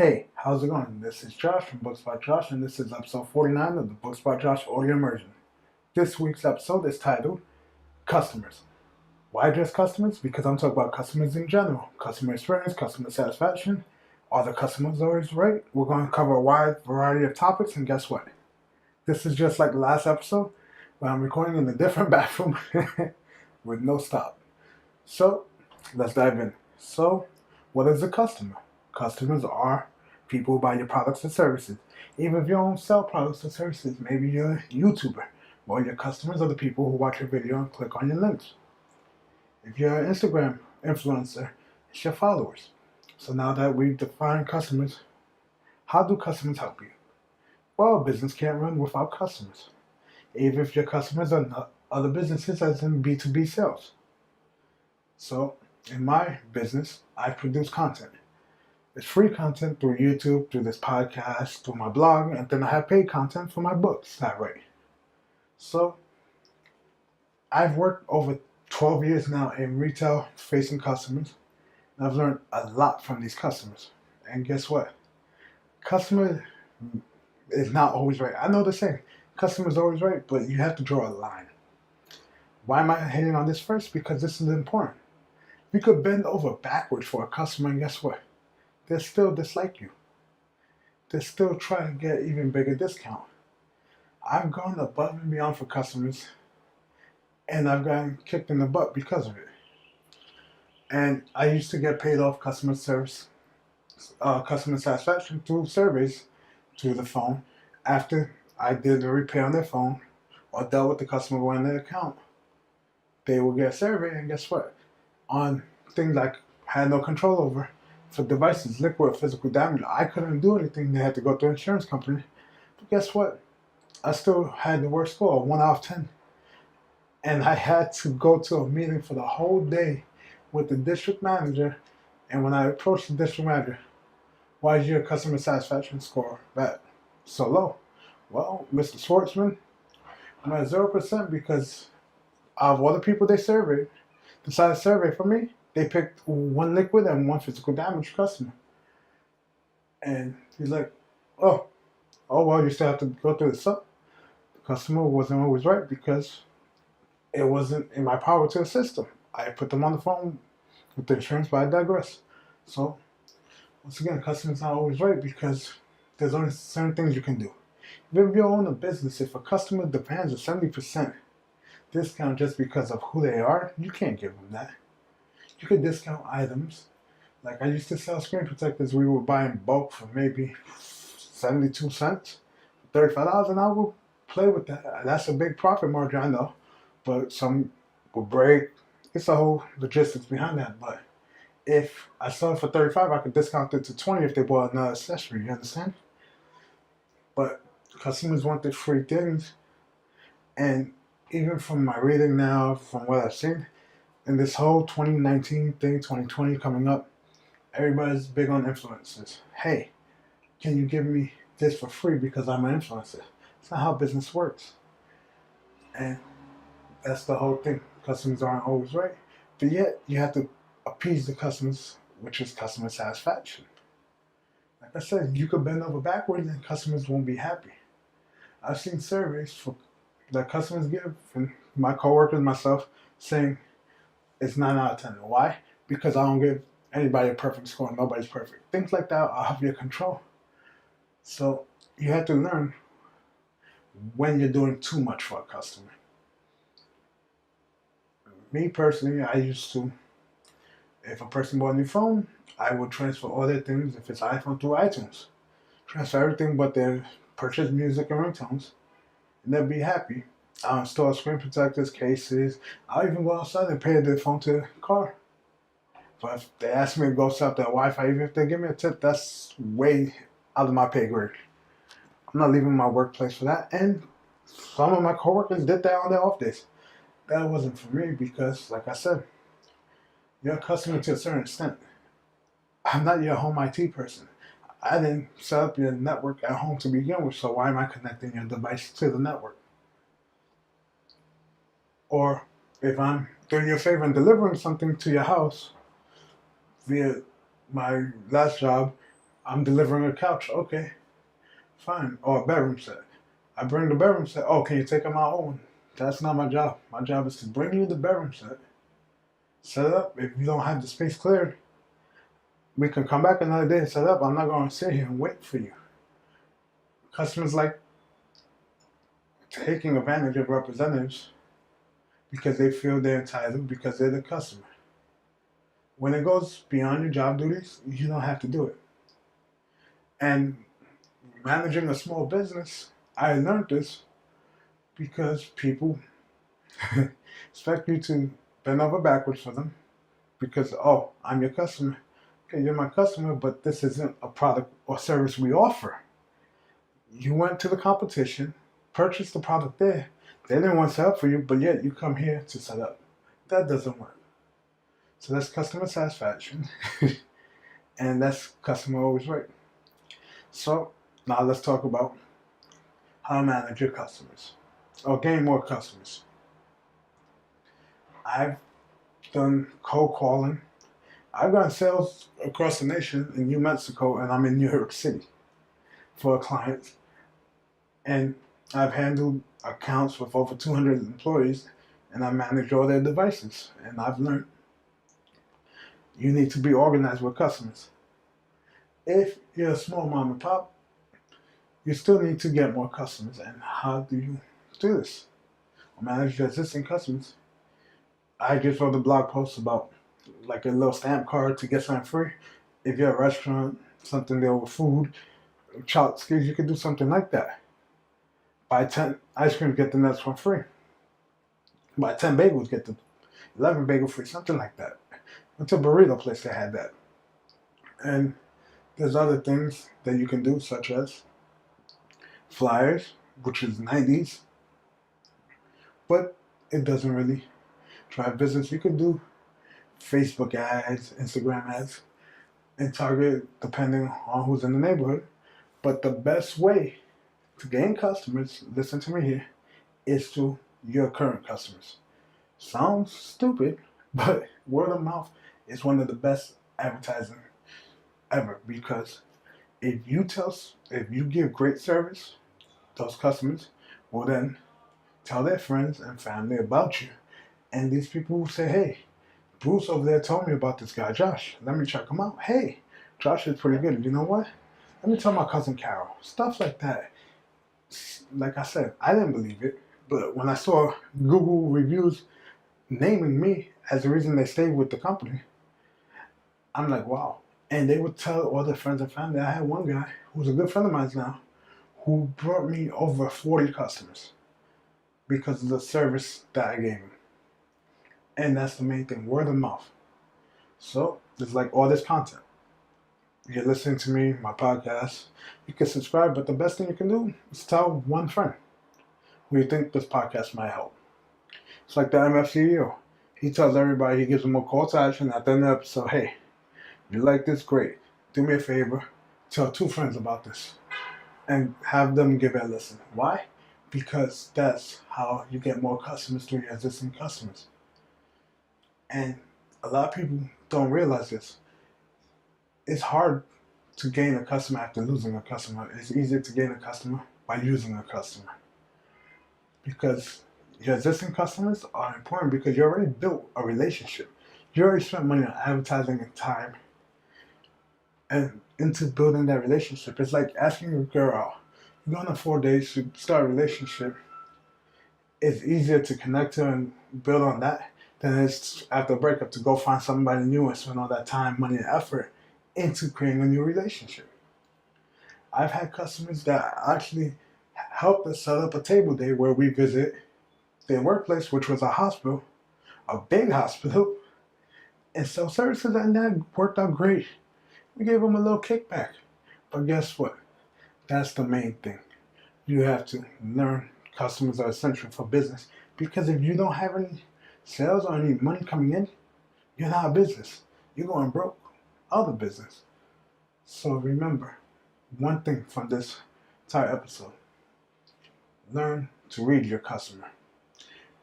Hey, how's it going? This is Josh from Books by Josh, and this is episode 49 of the Books by Josh audio immersion. This week's episode is titled Customers. Why just customers? Because I'm talking about customers in general. Customer experience, customer satisfaction. Are the customers always right? We're going to cover a wide variety of topics, and guess what? This is just like the last episode, but I'm recording in a different bathroom with no stop. So, let's dive in. So, what is a customer? Customers are people who buy your products and services. Even if you don't sell products or services, maybe you're a YouTuber. Well, your customers are the people who watch your video and click on your links. If you're an Instagram influencer, it's your followers. So now that we've defined customers, how do customers help you? Well, a business can't run without customers. Even if your customers are not other businesses, as in B2B sales. So, in my business, I produce content. It's free content through YouTube, through this podcast, through my blog, and then I have paid content for my books that I write. So, I've worked over 12 years now in retail facing customers, and I've learned a lot from these customers. And guess what? Customer is not always right. I know the saying, customer is always right, but you have to draw a line. Why am I hitting on this first? Because this is important. You could bend over backwards for a customer, and guess what? They'll still dislike you. They'll still try to get even bigger discount. I've gone above and beyond for customers, and I've gotten kicked in the butt because of it. And I used to get paid off customer service, customer satisfaction through surveys through the phone after I did a repair on their phone or dealt with the customer going their account. They would get a survey, and guess what? On things I had no control over, for devices, liquid or physical damage, I couldn't do anything. They had to go to an insurance company. But guess what? I still had the worst score, 1 out of 10. And I had to go to a meeting for the whole day with the district manager. And when I approached the district manager, why is your customer satisfaction score that so low? Well, Mr. Schwartzman, I'm at 0% because out of all the people they surveyed, decided to survey for me, they picked one liquid and one physical damage customer. And he's like, oh, well, you still have to go through this up. The customer wasn't always right because it wasn't in my power to assist them. I put them on the phone with the insurance, but I digress. So, once again, customer's not always right because there's only certain things you can do. If you own a business, if a customer demands a 70% discount just because of who they are, you can't give them that. You could discount items. Like I used to sell screen protectors we would buy in bulk for maybe 72 cents, $35, and I would play with that. That's a big profit margin, I know, but some would break. It's a whole logistics behind that. But if I sell it for 35, I could discount it to 20 if they bought another accessory, you understand? But customers want the free things, and even from my reading now, from what I've seen, in this whole 2019 thing, 2020 coming up, everybody's big on influencers. Hey, can you give me this for free because I'm an influencer? It's not how business works. And that's the whole thing. Customers aren't always right, but yet you have to appease the customers, which is customer satisfaction. Like I said, you could bend over backwards and customers won't be happy. I've seen surveys that customers give from my coworkers and myself saying, it's 9 out of 10. Why? Because I don't give anybody a perfect score. Nobody's perfect. Things like that are out of your control. So you have to learn when you're doing too much for a customer. Me personally, I used to, if a person bought a new phone, I would transfer all their things, if it's iPhone, through iTunes. Transfer everything but their purchased music and ringtones, and they'll be happy. I'll install screen protectors, cases. I'll even go outside and pay the phone to the car. But if they ask me to go set up their Wi-Fi, even if they give me a tip, that's way out of my pay grade. I'm not leaving my workplace for that. And some of my coworkers did that on their off days. That wasn't for me because, like I said, you're a customer to a certain extent. I'm not your home IT person. I didn't set up your network at home to begin with, so why am I connecting your device to the network? Or if I'm doing you a favor and delivering something to your house via my last job, I'm delivering a couch. Okay, fine. Or a bedroom set. I bring the bedroom set. Oh, can you take it my own? That's not my job. My job is to bring you the bedroom set, set it up. If you don't have the space cleared, we can come back another day and set it up. I'm not going to sit here and wait for you. Customers like taking advantage of representatives because they feel they're entitled because they're the customer. When it goes beyond your job duties, you don't have to do it. And managing a small business, I learned this because people expect you to bend over backwards for them because, oh, I'm your customer. Okay, you're my customer, but this isn't a product or service we offer. You went to the competition, purchased the product there. They didn't want to set up for you, but yet you come here to set up. That doesn't work. So that's customer satisfaction, and that's customer always right. So now let's talk about how to manage your customers or gain more customers. I've done cold calling. I've done sales across the nation in New Mexico, and I'm in New York City for clients. And I've handled accounts with over 200 employees, and I manage all their devices. And I've learned you need to be organized with customers. If you're a small mom and pop, you still need to get more customers. And how do you do this? Manage your existing customers. I just wrote a blog post about like a little stamp card to get something free. If you're a restaurant, something there with food, child skills, you can do something like that. Buy 10 ice cream, get the next one free. Buy 10 bagels, get the 11 bagel free, something like that. Went to a burrito place that had that. And there's other things that you can do, such as flyers, which is 90s, but it doesn't really drive business. You could do Facebook ads, Instagram ads, and target depending on who's in the neighborhood. But the best way to gain customers, listen to me here, is to your current customers. Sounds stupid, but word of mouth is one of the best advertising ever because if you give great service, those customers will then tell their friends and family about you. And these people will say, hey, Bruce over there told me about this guy, Josh. Let me check him out. Hey, Josh is pretty good. You know what? Let me tell my cousin Carol. Stuff like that. Like I said, I didn't believe it. But when I saw Google reviews naming me as the reason they stayed with the company, I'm like, wow. And they would tell all their friends and family. I had one guy who's a good friend of mine now who brought me over 40 customers because of the service that I gave him. And that's the main thing, word of mouth. So it's like all this content. You're listening to me, my podcast. You can subscribe, but the best thing you can do is tell one friend who you think this podcast might help. It's like the MF He tells everybody, he gives them a call to action at the end of the episode. Hey, you like this? Great. Do me a favor. Tell 2 friends about this. And have them give it a listen. Why? Because that's how you get more customers through your existing customers. And a lot of people don't realize this. It's hard to gain a customer after losing a customer. It's easier to gain a customer by using a customer. Because your existing customers are important because you already built a relationship. You already spent money on advertising and time and into building that relationship. It's like asking a girl out. You're going on 4 days to start a relationship. It's easier to connect to and build on that than it is after a breakup to go find somebody new and spend all that time, money, and effort into creating a new relationship. I've had customers that actually helped us set up a table day where we visit their workplace, which was a hospital, a big hospital, and sell services, and that worked out great. We gave them a little kickback. But guess what? That's the main thing. You have to learn customers are essential for business because if you don't have any sales or any money coming in, you're not a business. You're going broke. Other business. So remember, one thing from this entire episode. Learn to read your customer.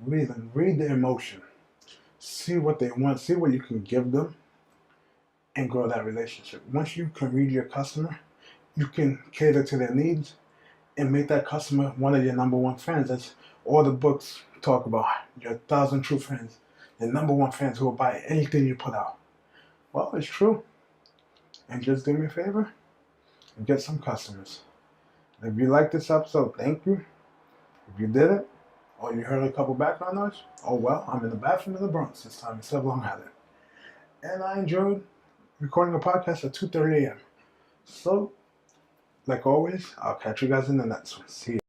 Read them. Read their emotion. See what they want. See what you can give them. and grow that relationship. Once you can read your customer, you can cater to their needs and make that customer one of your number one fans. That's all the books talk about. Your 1,000 true friends, your number one fans who will buy anything you put out. Well, it's true. And just do me a favor and get some customers. If you like this episode, thank you. If you didn't, or you heard a couple background noise, oh well, I'm in the bathroom in the Bronx this time instead of Long Island. And I enjoyed recording a podcast at 2:30 a.m. So, like always, I'll catch you guys in the next one. See you.